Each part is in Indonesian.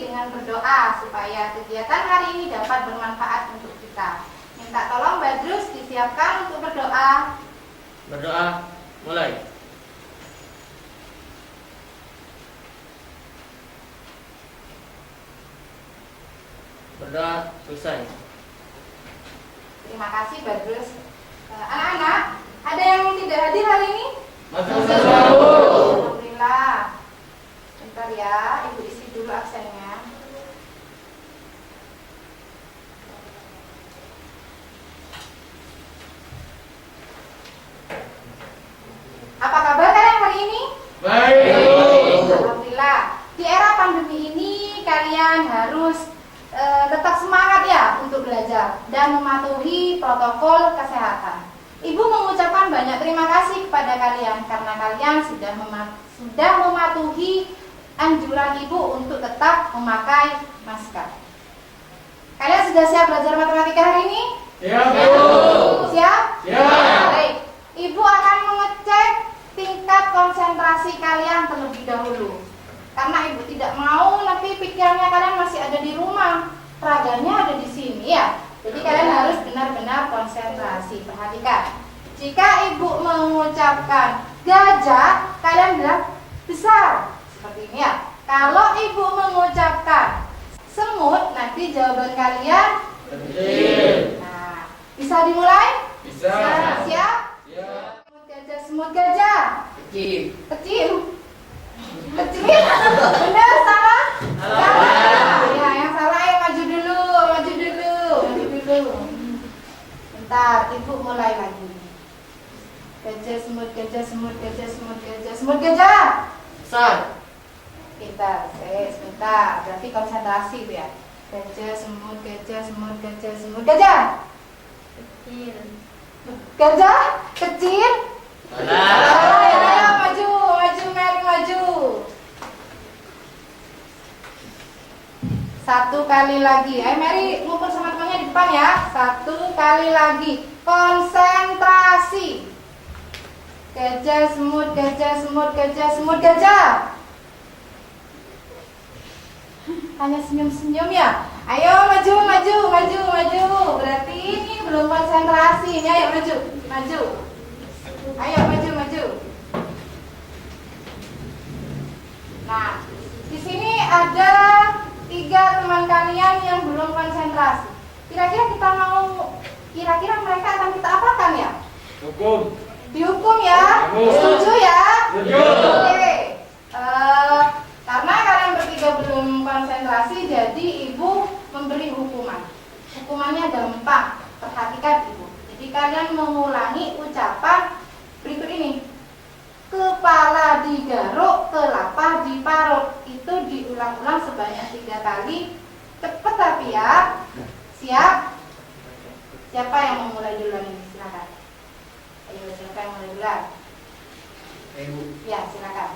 dengan berdoa supaya kegiatan hari ini dapat bermanfaat untuk kita. Minta tolong Badrus disiapkan untuk berdoa. Berdoa, mulai. Berdoa, selesai. Terima kasih Badrus. Anak-anak, ada yang tidak hadir hari ini? Alhamdulillah. Bentar ya, Ibu isi dulu absennya. Apa kabar kalian hari ini? Baik. Alhamdulillah. Di era pandemi ini kalian harus tetap semangat ya untuk belajar dan mematuhi protokol kesehatan. Ibu mengucapkan banyak terima kasih kepada kalian karena kalian sudah mematuhi anjuran Ibu untuk tetap memakai masker. Kalian sudah siap belajar matematika hari ini? Siap, Bu. Siap? Siap. Baik. Ibu akan mengecek tingkat konsentrasi kalian terlebih dahulu. Karena Ibu tidak mau nanti pikirannya kalian masih ada di rumah, raganya ada di sini ya. Jadi kalian harus benar-benar konsentrasi. Perhatikan. Jika Ibu mengucapkan gajah, kalian bilang besar. Seperti ini ya. Kalau Ibu mengucapkan semut, nanti jawaban kalian kecil. Nah, bisa dimulai? Bisa. Siap? Siap. Semut gajah. Kecil. Kecil. Kecil. Benar, salah? Salah. Ya, yang salah ayo maju dulu. Bentar, Ibu mulai lagi. Gajah, semut, gajah, semut, gajah, semut, gajah, semut, gajah. Besar. Sebentar, sebentar. Berarti konsentrasi itu ya. Gajah, semut, gajah, semut, gajah, semut, gajah. Kecil. Gajah, kecil. Salah. Ayo, maju, Mary, maju. Satu kali lagi. Ayo Mary, ngumpul sama temannya di depan ya. Satu kali lagi. Konsentrasi. Gajah, semut, gajah, semut, gajah, semut, gajah. Hanya senyum-senyum ya. Ayo maju. Berarti ini belum konsentrasi. Ini ayo maju. Ayo maju. Nah, di sini ada 3 teman kalian yang belum konsentrasi. Kira-kira mereka akan kita apakan ya? Hukum. Dihukum ya? Hukum. Setuju ya? Setuju. Oke. Karena kalian bertiga belum konsentrasi, jadi Ibu memberi hukuman. Hukumannya gampang. Perhatikan Ibu. Jadi kalian mengulangi ucapan berikut ini. Kepala digaruk, kelapa diparut. Itu diulang-ulang sebanyak 3 kali. Cepet tapi ya. Siap? Siapa yang mau mulai duluan ini? Silakan. Ayo, siapa yang mulai duluan? Ibu. Ya, silakan.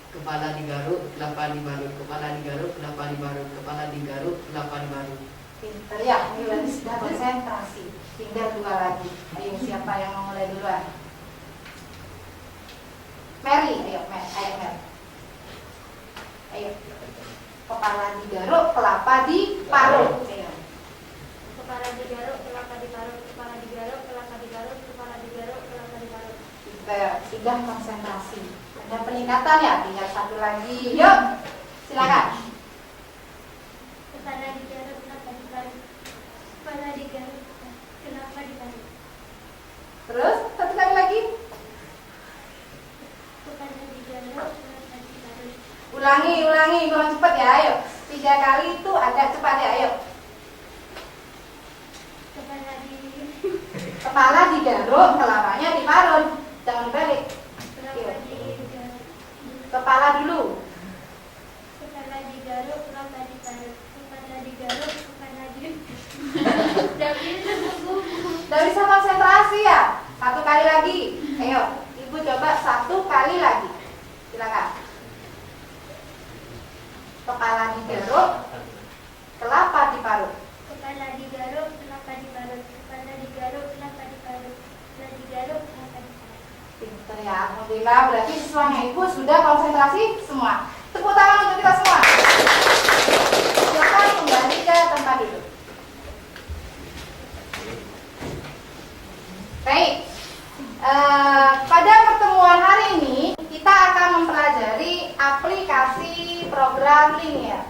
Kepala digaruk, kelapa dibarut. Kepala digaruk, kelapa dibarut. Kepala digaruk, kelapa dibarut. Pinter ya, ini berarti sudah konsentrasi. Tinggal 2 lagi. Ayo, siapa yang mau mulai duluan? Mary, ayo Mary. Ayo. Kepala digaruk, kelapa diparut. Ayo. Kepala digaruk, kelapa diparut. Kepala digaruk, kelapa diparut. Kepala digaruk, kelapa diparut. Pinter, sudah konsentrasi. Ada peningkatan ya, tinggal 1 lagi. Yuk, silakan. Kepala digaruk, kelapa diparut. Kepala digaruk, kelapa diparut. Terus, 1 kali lagi. Kepala digaruk, kelapa diparut. Ulangi, kurang cepat ya, ayo. 3 kali itu agak cepat ya, ayo. Kepala digaruk, kelapanya diparut. Jangan dibalik. Kepala dulu. Kepala digaruk, kelapa diparut. Kepala digaruk, kepala diparut. Udah bisa konsentrasi ya? 1 kali lagi. Ayo, Ibu coba 1 kali lagi. Silakan. Kepala digaruk, kelapa diparut. Kepala digaruk, kelapa diparut. Kepala digaruk, kelapa diparut. Kepala digaruk, kelapa diparut. Pinter ya, alhamdulillah. Berarti siswanya Ibu sudah konsentrasi semua. Tepuk tangan untuk kita semua. Silakan kembali ke tempat duduk. Baik. Pada pertemuan hari ini kita akan mempelajari aplikasi program linear.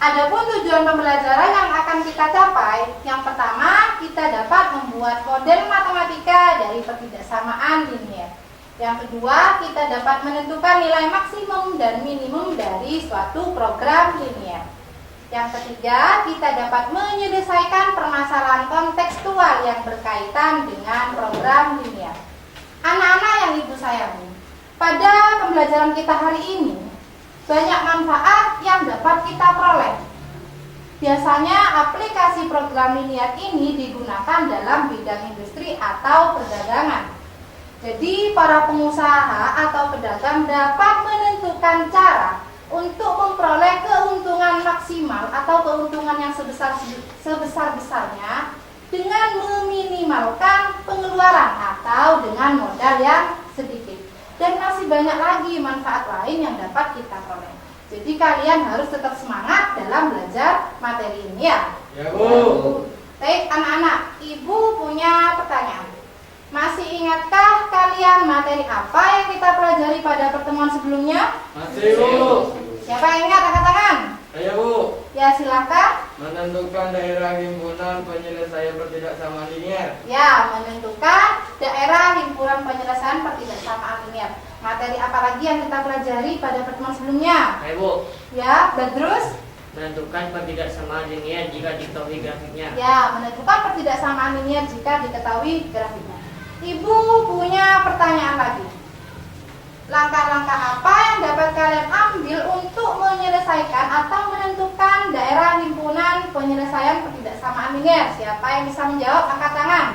Adapun tujuan pembelajaran yang akan kita capai, yang pertama kita dapat membuat model matematika dari pertidaksamaan linear. Yang kedua, kita dapat menentukan nilai maksimum dan minimum dari suatu program linear. Yang ketiga, kita dapat menyelesaikan permasalahan kontekstual yang berkaitan dengan program linear. Anak-anak yang ibu sayangi, pada pembelajaran kita hari ini, banyak manfaat yang dapat kita peroleh. Biasanya aplikasi program linear ini digunakan dalam bidang industri atau perdagangan. Jadi para pengusaha atau pedagang dapat menentukan cara untuk memperoleh keuntungan maksimal atau keuntungan yang sebesar-besarnya dengan meminimalkan pengeluaran atau dengan modal yang sedikit. Dan masih banyak lagi manfaat lain yang dapat kita peroleh. Jadi kalian harus tetap semangat dalam belajar materi ini ya. Ya, Bu. Baik anak-anak, ibu punya pertanyaan. Masih ingatkah kalian materi apa yang kita pelajari pada pertemuan sebelumnya? Masih, Bu. Siapa yang ingat angkat tangan? Saya, Bu. Ya silakan. Menentukan daerah himpunan penyelesaian pertidaksamaan linear. Ya, menentukan daerah himpunan penyelesaian pertidaksamaan linear. Materi apa lagi yang kita pelajari pada pertemuan sebelumnya? Hai Bu, Ya, Badrus. menentukan pertidaksamaan linear jika diketahui grafiknya. Ya, menentukan pertidaksamaan linear jika diketahui grafiknya. Ibu punya pertanyaan lagi. Langkah-langkah apa yang dapat kalian ambil untuk menyelesaikan atau menentukan daerah himpunan penyelesaian pertidaksamaan linear? Siapa yang bisa menjawab? Angkat tangan.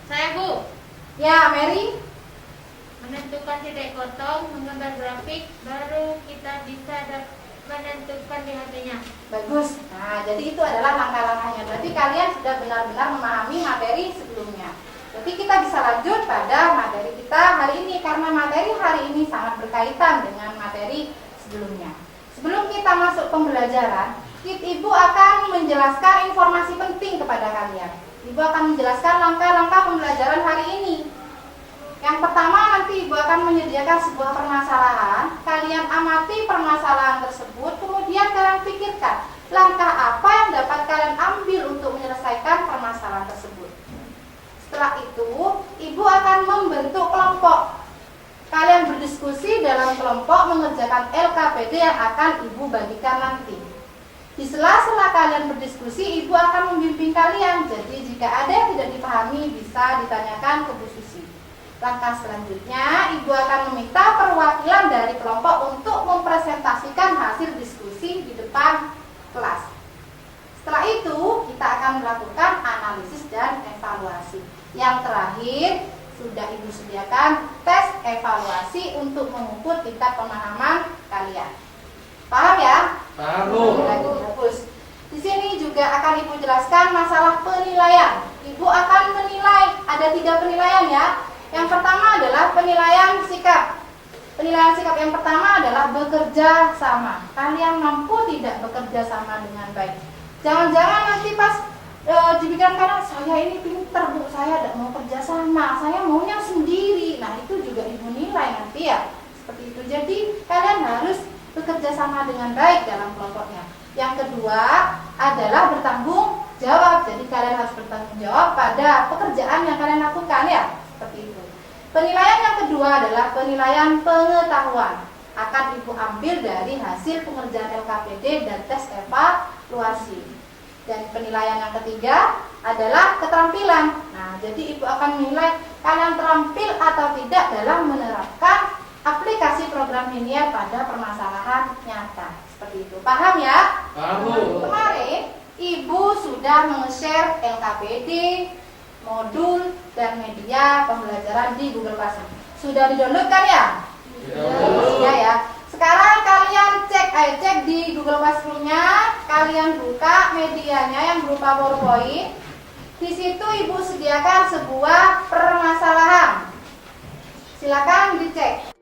Saya Bu, Ya, Mary. menentukan titik kosong, menggambar grafik, baru kita bisa menentukan di HP-nya. Bagus. Nah, jadi itu adalah langkah-langkahnya. Berarti kalian sudah benar-benar memahami materi sebelumnya. Jadi kita bisa lanjut pada materi kita hari ini karena materi hari ini sangat berkaitan dengan materi sebelumnya. Sebelum kita masuk pembelajaran, Ibu akan menjelaskan informasi penting kepada kalian. Ibu akan menjelaskan langkah-langkah pembelajaran hari ini. Yang pertama, nanti Ibu akan menyediakan sebuah permasalahan. Kalian amati permasalahan tersebut, kemudian kalian pikirkan langkah apa yang dapat kalian ambil untuk menyelesaikan permasalahan tersebut. Setelah itu, Ibu akan membentuk kelompok. Kalian berdiskusi dalam kelompok mengerjakan LKPD yang akan Ibu bagikan nanti. Di sela-sela kalian berdiskusi, Ibu akan membimbing kalian. Jadi jika ada yang tidak dipahami, bisa ditanyakan ke Bu Susi. Langkah selanjutnya, Ibu akan meminta perwakilan dari kelompok untuk mempresentasikan hasil diskusi di depan kelas. Setelah itu, kita akan melakukan analisis dan evaluasi. Yang terakhir, sudah Ibu sediakan tes evaluasi untuk mengukur tingkat pemahaman kalian. Paham ya? Paham, Bu. Bagus. Di sini juga akan Ibu jelaskan masalah penilaian. Ibu akan menilai, ada 3 penilaian ya. Yang pertama adalah penilaian sikap. Penilaian sikap yang pertama adalah bekerja sama. Kalian mampu tidak bekerja sama dengan baik? Jangan-jangan nanti pas dipikirkan, saya ini pinter Bu, saya tidak mau kerja sama, saya maunya sendiri. Nah itu juga Ibu nilai nanti ya. Seperti itu. Jadi kalian harus bekerja sama dengan baik dalam kelompoknya. Yang kedua adalah bertanggung jawab. Jadi kalian harus bertanggung jawab pada pekerjaan yang kalian lakukan ya. Seperti itu. Penilaian yang kedua adalah penilaian pengetahuan. Akan Ibu ambil dari hasil pengerjaan LKPD dan tes evaluasi. Dan penilaian yang ketiga adalah keterampilan. Nah, jadi Ibu akan menilai kalian terampil atau tidak dalam menerapkan aplikasi program linear pada permasalahan nyata. Seperti itu. Paham ya? Paham, Bu. Kemarin Ibu sudah meng-share LKPD, modul, dan media pembelajaran di Google Classroom. Sudah di-download kan ya? Sudah ya. Sekarang kalian cek di Google Classroom-nya, kalian buka medianya yang berupa PowerPoint. Di situ Ibu sediakan sebuah permasalahan. Silakan dicek.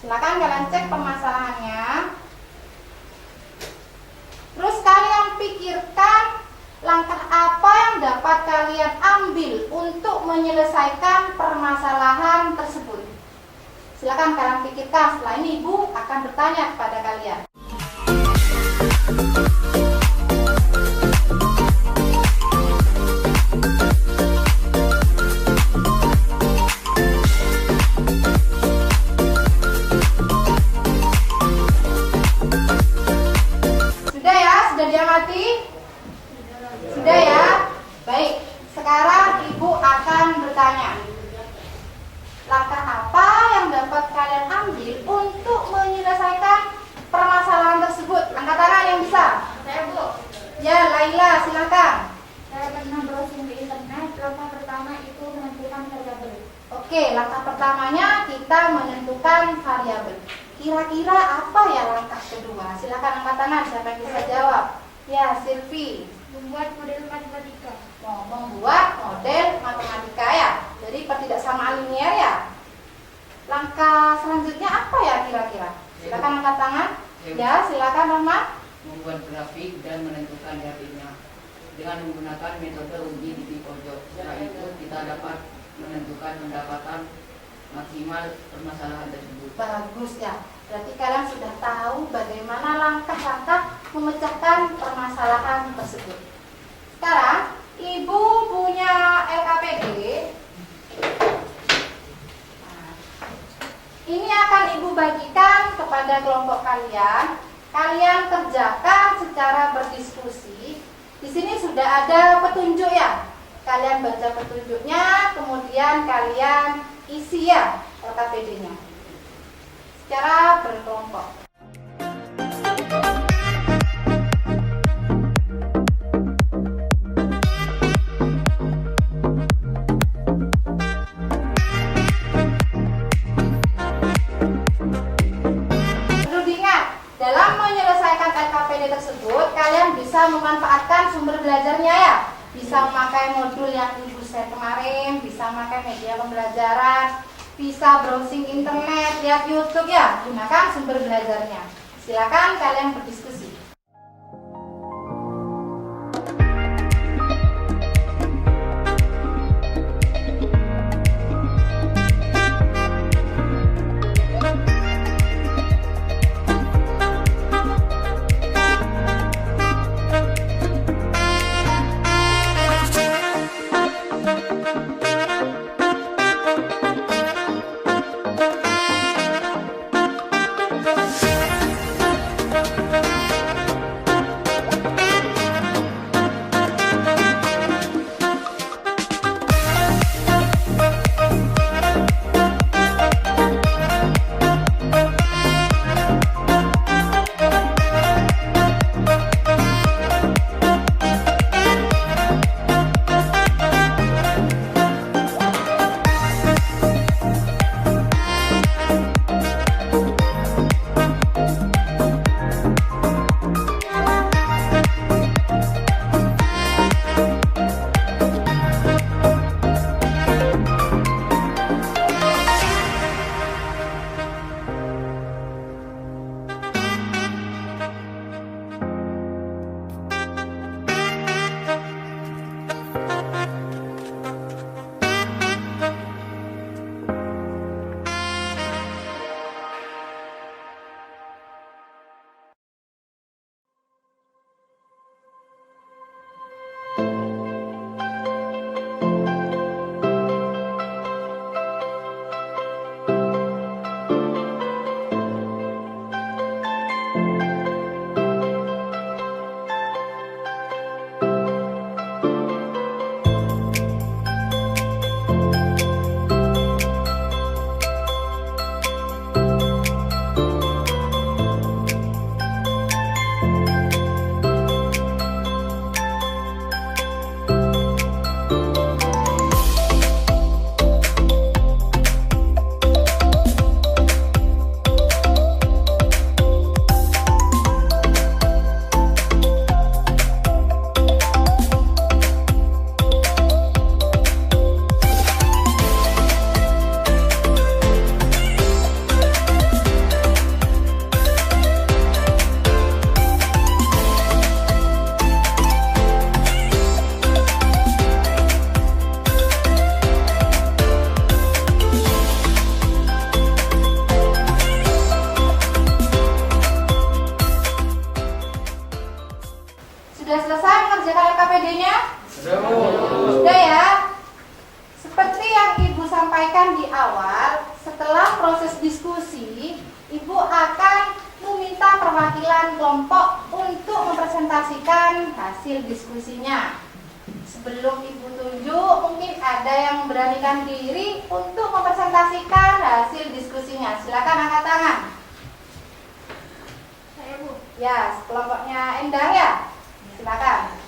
Silakan kalian cek permasalahannya. Terus kalian pikirkan langkah apa yang dapat kalian ambil untuk menyelesaikan permasalahan tersebut. Silakan kalian pikirkan. Setelah ini Ibu akan bertanya kepada kalian. Sudah ya? Sudah diamati? Sudah ya? Baik. Sekarang Ibu akan bertanya. Langkah apa yang dapat kalian ambil untuk menyelesaikan permasalahan tersebut? Angkat tangan yang bisa. Saya Bu, Ya, Laila, silakan. saya pernah browsing di internet. Langkah pertama itu menentukan variabel. Oke, langkah pertamanya kita menentukan variabel. Kira-kira apa ya langkah kedua? Silakan angkat tangan, siapa yang bisa jawab? Ya, Silvi. Membuat model matematika. Mau membuat model matematika ya. Jadi pertidaksamaan linear ya. Langkah selanjutnya apa ya kira-kira? Silakan angkat tangan. Ya, silakan Rahmat. Membuat grafik dan menentukan RT-nya dengan menggunakan metode uji di pojok. Setelah itu kita dapat menentukan pendapatan maksimal permasalahan tersebut. Bagus ya. Berarti kalian sudah tahu bagaimana langkah-langkah memecahkan permasalahan tersebut. Sekarang Ibu punya LKPD. Nah, ini akan Ibu bagikan kepada kelompok kalian. Kalian kerjakan secara berdiskusi. Di sini sudah ada petunjuk ya. Kalian baca petunjuknya, kemudian kalian isi ya LKPD-nya secara berkelompok. Perlu diingat, dalam menyelesaikan LKPD tersebut, kalian bisa memanfaatkan sumber belajarnya ya. Bisa memakai modul yang Ibu share kemarin, bisa memakai media pembelajaran, bisa browsing internet, lihat YouTube ya. Gunakan sumber belajarnya. Silakan kalian berdiskusi. mengerjakan LKPD-nya? Sudah, Bu. Sudah ya. Seperti yang Ibu sampaikan di awal, setelah proses diskusi, Ibu akan meminta perwakilan kelompok untuk mempresentasikan hasil diskusinya. Sebelum Ibu tunjuk, mungkin ada yang memberanikan diri untuk mempresentasikan hasil diskusinya. Silakan angkat tangan. Saya, Bu. Ya, kelompoknya Endang ya? Silakan.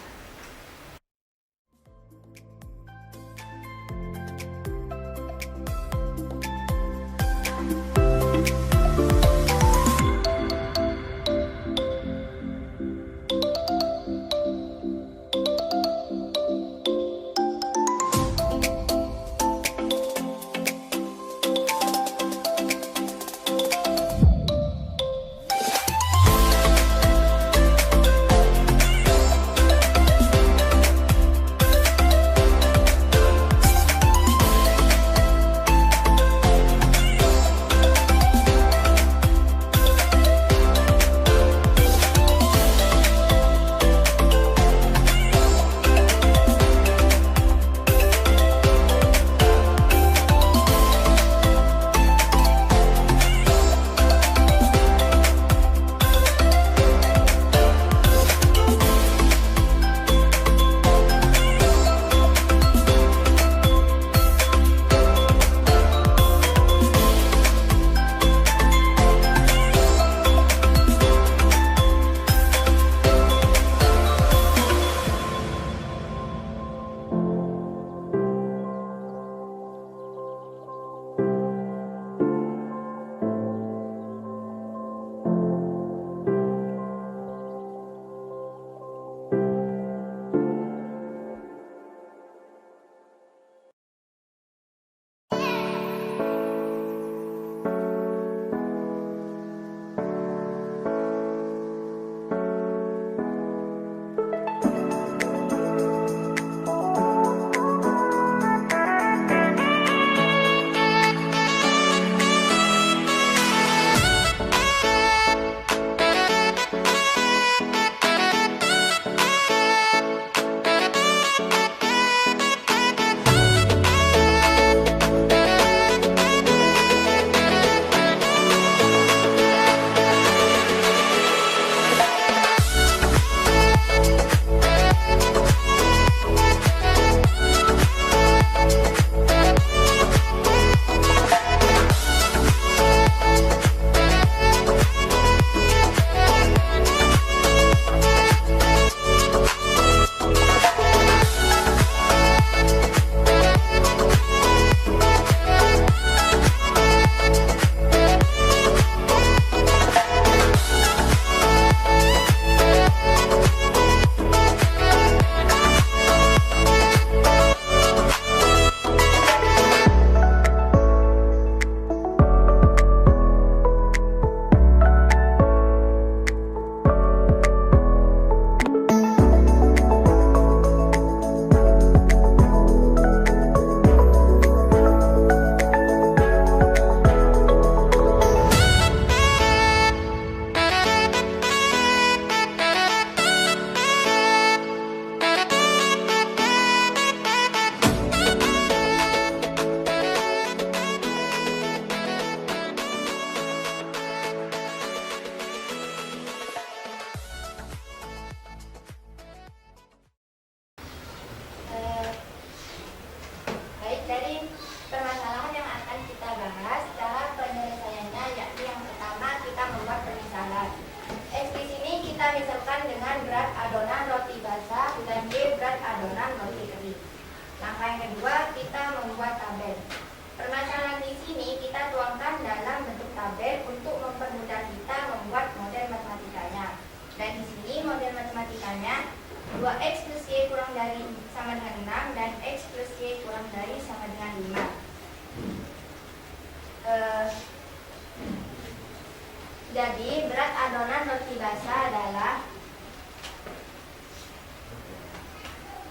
Jadi berat adonan roti basah adalah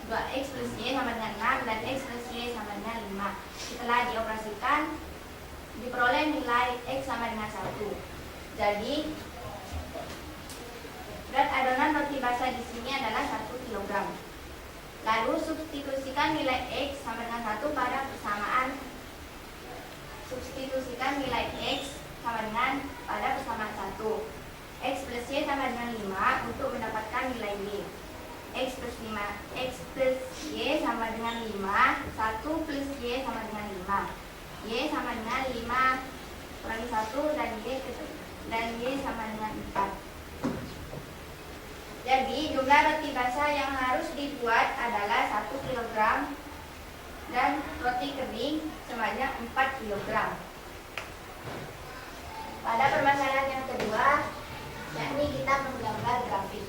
2x plus y sama dengan 6 dan x plus y sama dengan 5. Setelah dioperasikan diperoleh nilai x sama dengan 1. Jadi berat adonan roti basah di sini adalah 1 kg. kg. Lalu substitusikan nilai X sama dengan 1 pada persamaan. Substitusikan nilai X sama dengan pada persamaan 1. X plus Y sama dengan 5 untuk mendapatkan nilai Y. X plus Y sama dengan 5, 1 plus Y sama dengan 5. Y sama dengan 5 kurangi 1 dan Y sama dengan 4. Jadi jumlah roti basah yang harus dibuat adalah 1 kg dan roti kering sebanyak 4 kg. Pada permasalahan yang kedua, yakni kita menggambar grafik.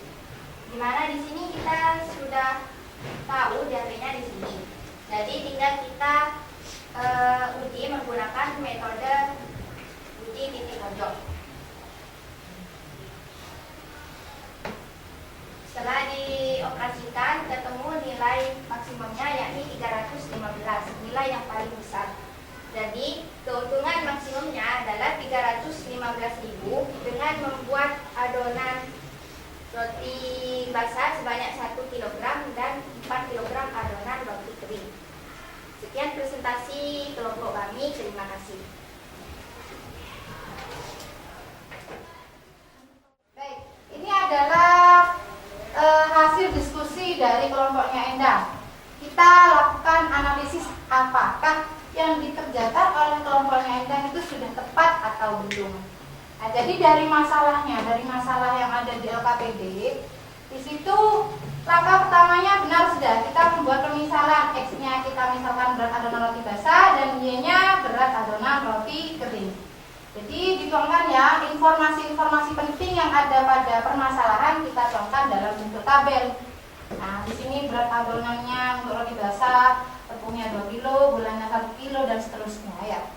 Di mana di sini kita sudah tahu DAP-nya di sini. Jadi tinggal kita uji menggunakan metode uji titik pojok. Setelah dioperasikan ketemu nilai maksimumnya yakni 315, nilai yang paling besar. Jadi keuntungan maksimumnya adalah 315.000 dengan membuat adonan roti basah sebanyak 1 kg dan 4 kg adonan roti kering. Sekian presentasi kelompok kami, terima kasih. Baik, ini adalah hasil diskusi dari kelompoknya Endang. Kita lakukan analisis apakah yang dikerjakan oleh kelompoknya Endang itu sudah tepat atau belum. Nah, jadi dari masalah yang ada di LKPD, di situ langkah pertamanya benar sudah kita membuat pemisalan. X-nya kita misalkan berat adonan roti basah dan Y-nya berat adonan roti kering. Jadi dituangkan ya informasi-informasi penting yang ada pada permasalahan kita tuangkan dalam bentuk tabel. Nah, di sini berat adonannya untuk roti basah, tepungnya 2 kilo, gulanya 1 kilo dan seterusnya ya.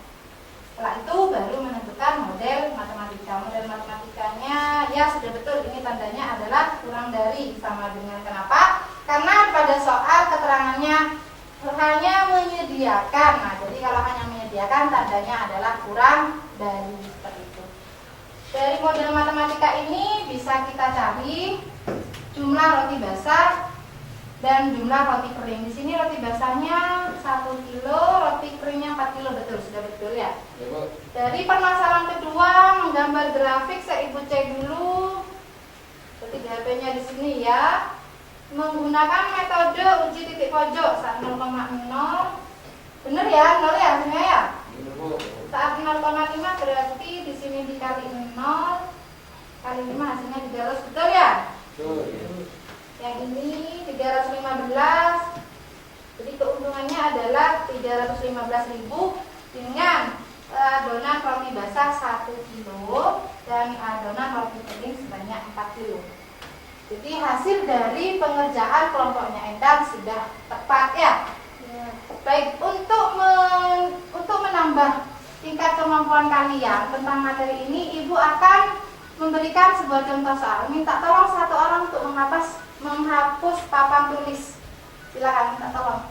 Setelah itu baru menentukan model matematika. Model matematikanya ya sudah betul, ini tandanya adalah kurang dari sama dengan. Kenapa? Karena pada soal keterangannya hanya menyediakan. Nah, jadi kalau hanya menyediakan tandanya adalah kurang dari, seperti itu. Dari model matematika ini bisa kita cari jumlah roti basah dan jumlah roti kering. Di sini roti basahnya 1 kilo, roti keringnya 4 kilo, betul, sudah betul ya. Ya, Bu. Dari permasalahan kedua menggambar grafik, saya Ibu cek dulu. Seperti HP-nya di sini ya. Menggunakan metode uji titik pojok saat 0,0. Benar ya, 0 ya hasilnya ya. Benar, Bu. Saat 0,5 berarti di sini dikali 0 kali 5 hasilnya 300, betul ya? Betul. Yang ini 315. Jadi keuntungannya adalah 315.000 dengan adonan roti basah 1 kilo dan adonan roti kering sebanyak 4 kilo. Jadi hasil dari pengerjaan kelompoknya Endang sudah tepat ya. Baik, untuk menambah tingkat kemampuan kalian tentang materi ini, Ibu akan memberikan sebuah contoh soal. Minta tolong satu orang untuk menghapus papan tulis. Silakan, minta tolong.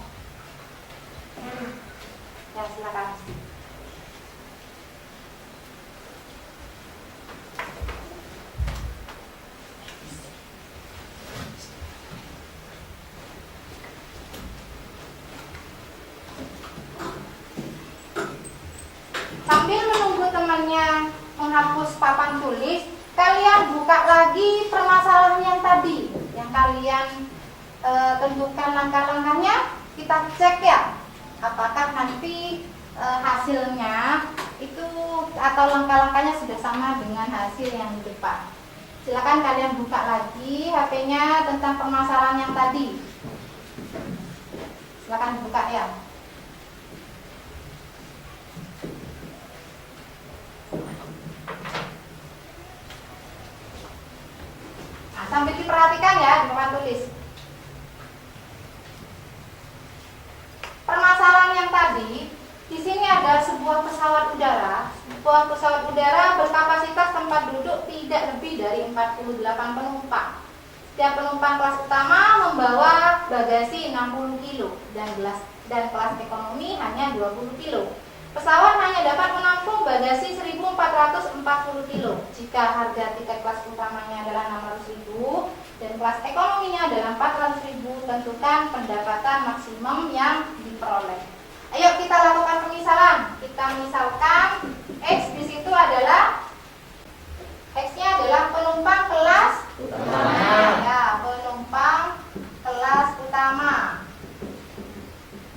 Ya, silakan. Sambil menunggu temannya menghapus papan tulis, kalian buka lagi permasalahan yang tadi, yang kalian tentukan langkah-langkahnya. Kita cek ya, apakah nanti hasilnya itu atau langkah-langkahnya sudah sama dengan hasil yang di depan. Silakan kalian buka lagi HP-nya tentang permasalahan yang tadi. Silakan buka ya. Nah, sambil diperhatikan ya di papan tulis. Permasalahan yang tadi, di sini ada sebuah pesawat udara. Sebuah pesawat udara berkapasitas tempat duduk tidak lebih dari 48 penumpang. Setiap penumpang kelas utama membawa bagasi 60 kilo dan kelas ekonomi hanya 20 kilo. Pesawat hanya dapat menampung bagasi 1.440 kilo. Jika harga tiket kelas utamanya adalah 600.000, dan kelas ekonominya adalah 400.000, tentukan pendapatan maksimum yang diperoleh. Ayo kita lakukan pemisalan. Kita misalkan X di situ adalah X-nya adalah penumpang kelas utama. Ya, penumpang kelas utama.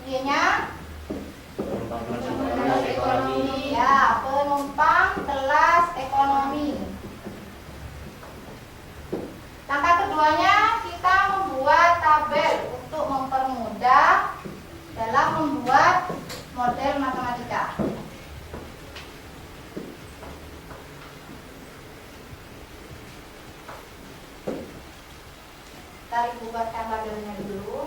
Y-nya kelas ekonomi. ya, penumpang kelas ekonomi. Langkah keduanya kita membuat tabel untuk mempermudah dalam membuat model matematika. Kita buatkan tabelnya dulu.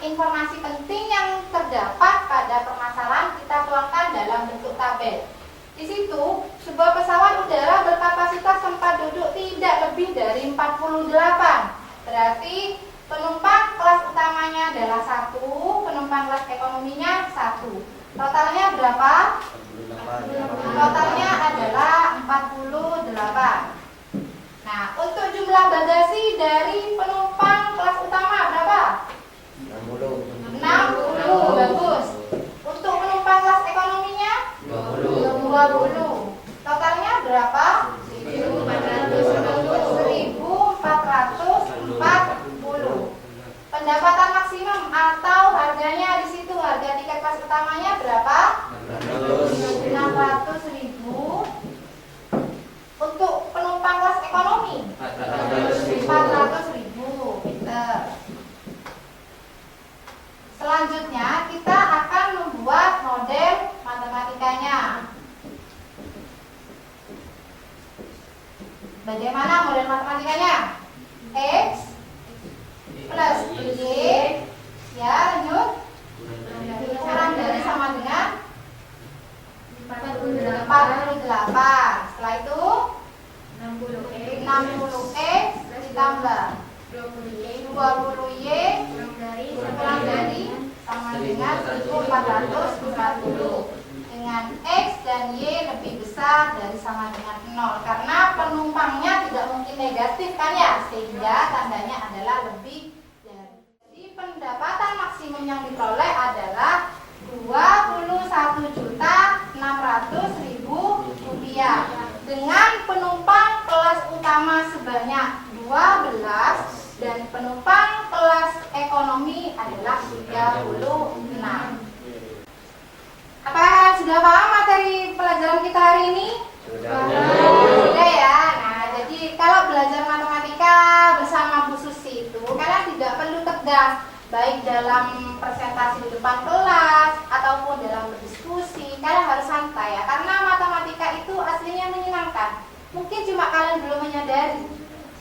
Informasi penting yang terdapat pada permasalahan kita tuangkan dalam bentuk tabel. Di situ, sebuah pesawat udara berkapasitas tempat duduk tidak lebih dari 48. Berarti penumpang kelas utamanya adalah 1, penumpang kelas ekonominya 1. Totalnya berapa? Totalnya adalah 48. Nah, untuk jumlah bagasi dari penumpang kelas utama berapa? 60. Bagus. Untuk penumpang kelas ekonominya 20. Totalnya berapa? 1.440. Pendapatan maksimum atau harganya di situ, harga tiket kelas utamanya berapa? 600.000. Untuk penumpang kelas ekonomi 400.000. Pinter. Selanjutnya kita akan membuat model matematikanya. Bagaimana model matematikanya? X plus Y, ya lanjut, kurang dari sama dengan 48. Setelah itu 60X ditambah 20Y kurang dari sama dengan 1.440. Dengan X dan Y lebih besar dari sama dengan 0, karena penumpangnya tidak mungkin negatif kan ya, sehingga tandanya adalah lebih dari. Jadi pendapatan maksimum yang diperoleh adalah 21.600.000 rupiah dengan penumpang kelas utama sebanyak 12 dan penumpang kelas ekonomi adalah 36. Apakah sudah paham materi pelajaran kita hari ini? Sudah ya. Nah, jadi kalau belajar matematika bersama Bu Susi itu kalian tidak perlu tegang, baik dalam presentasi di depan kelas ataupun dalam berdiskusi. Kalian harus santai ya, karena matematika itu aslinya menyenangkan. Mungkin cuma kalian belum menyadari.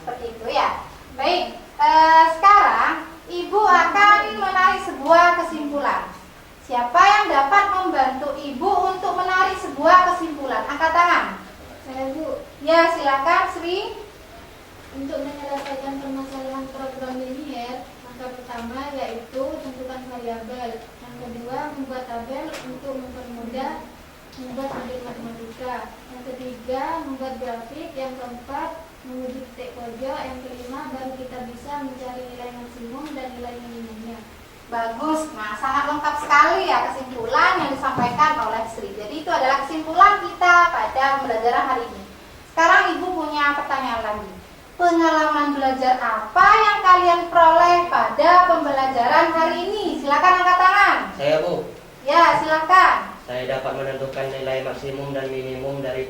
Seperti itu ya. Baik, sekarang Ibu akan menarik sebuah kesimpulan. Siapa yang dapat membantu Ibu untuk menarik sebuah kesimpulan? Angkat tangan. Saya Bu, Ya, silakan Sri. untuk menyelesaikan permasalahan program linier, langkah pertama yaitu tentukan variabel. Yang kedua, membuat tabel untuk mempermudah membuat model matematika. Yang ketiga, membuat grafik. Yang keempat, menguji titik pojok. Yang kelima, baru kita bisa mencari nilai maksimum dan nilai minimumnya. Bagus. Nah, sangat lengkap sekali ya kesimpulan yang disampaikan oleh Sri. Jadi itu adalah kesimpulan kita pada pembelajaran hari ini. Sekarang Ibu punya pertanyaan lagi. Pengalaman belajar apa yang kalian peroleh pada pembelajaran hari ini? Silakan angkat tangan. Saya Bu, Ya, silakan. saya dapat menentukan nilai maksimum dan minimum dari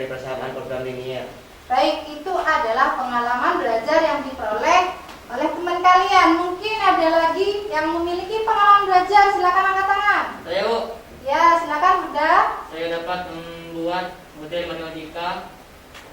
persamaan program linier. Baik, itu adalah pengalaman belajar yang diperoleh oleh teman kalian. Mungkin ada lagi yang memiliki pengalaman belajar. Silakan angkat tangan. Saya Bu, Ya, silakan Bunda. saya saya dapat membuat model matematika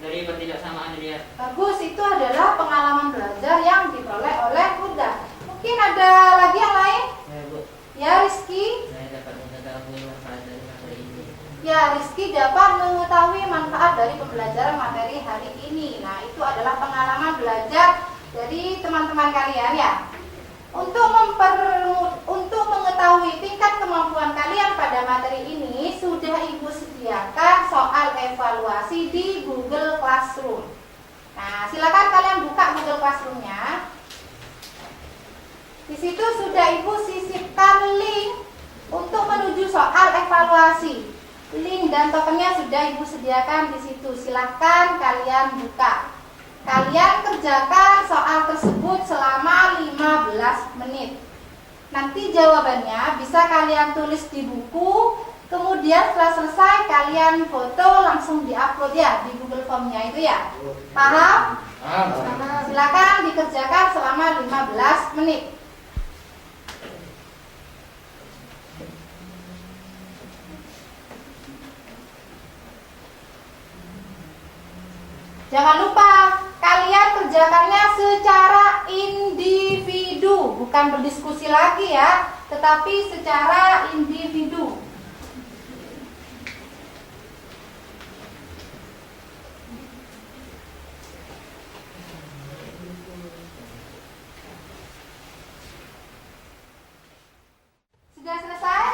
dari pertidaksamaan linear. Bagus, itu adalah pengalaman belajar yang diperoleh oleh Huda. Mungkin ada lagi yang lain? Ya, Bu. Ya, Rizky? Saya dapat mengetahui manfaat dari materi ini. Ya, Rizky dapat mengetahui manfaat dari pembelajaran materi hari ini. Nah, itu adalah pengalaman belajar dari teman-teman kalian ya. Untuk mengetahui tingkat kemampuan kalian pada materi ini, sudah Ibu sediakan soal evaluasi di Google Classroom. Nah, silakan kalian buka Google Classroom-nya. Di situ sudah Ibu sisipkan link untuk menuju soal evaluasi. Link dan tokennya sudah Ibu sediakan di situ. Silakan kalian buka. Kalian kerjakan soal tersebut selama 15 menit. Nanti jawabannya bisa kalian tulis di buku. Kemudian setelah selesai kalian foto langsung diupload ya di Google Form-nya itu ya. Paham? Silakan dikerjakan selama 15 menit. Jangan lupa kalian kerjakannya secara individu, bukan berdiskusi lagi ya, tetapi secara individu. Sudah selesai?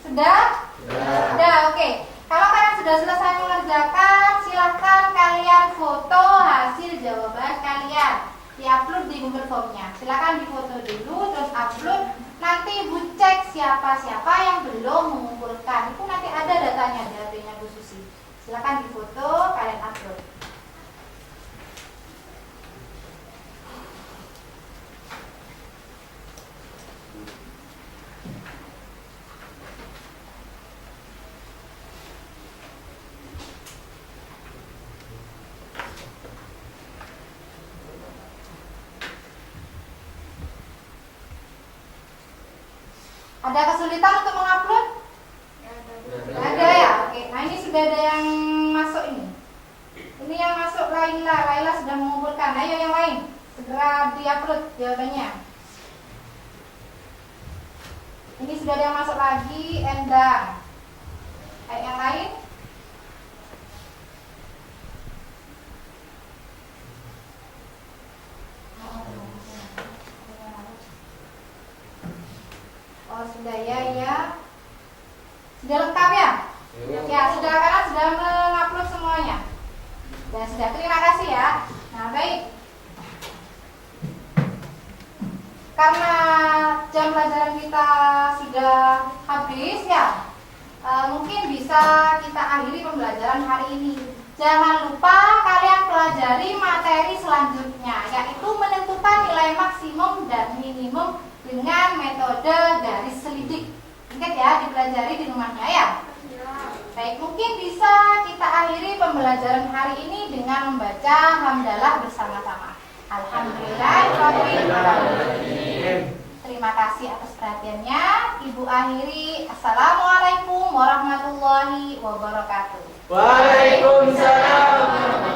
Sudah? Sudah, oke. Kalau kalian sudah selesai mengerjakan, silahkan kalian foto hasil jawaban kalian. Diupload di Google Form-nya. Silahkan difoto dulu, terus upload. Nanti Ibu cek siapa-siapa yang belum mengumpulkan. Itu nanti ada datanya di HP-nya Bu Susi. Silahkan difoto, kalian upload. Ada kesulitan untuk mengupload? Ada ya? Oke. Nah ini sudah ada yang masuk ini. Ini yang masuk Laila. Laila sudah mengumpulkan. Ayo yang lain. Segera diupload jawabannya. Ini sudah ada yang masuk lagi. Endang. Ayo yang lain. Oh sudah ya. Sudah lengkap ya? Ya sudah, karena sudah mengupload semuanya. Dan sudah, terima kasih ya. Nah baik. Karena jam pelajaran kita sudah habis ya, mungkin bisa kita akhiri pembelajaran hari ini. Jangan lupa kalian pelajari materi selanjutnya, yaitu menentukan nilai maksimum dan minimum dengan metode garis selidik. Ingat ya, dipelajari di rumahnya ya. Baik, mungkin bisa kita akhiri pembelajaran hari ini dengan membaca hamdalah bersama-sama. Alhamdulillahirabbil alamin. Terima kasih atas perhatiannya. Ibu akhiri. Assalamualaikum warahmatullahi wabarakatuh. Waalaikumsalam.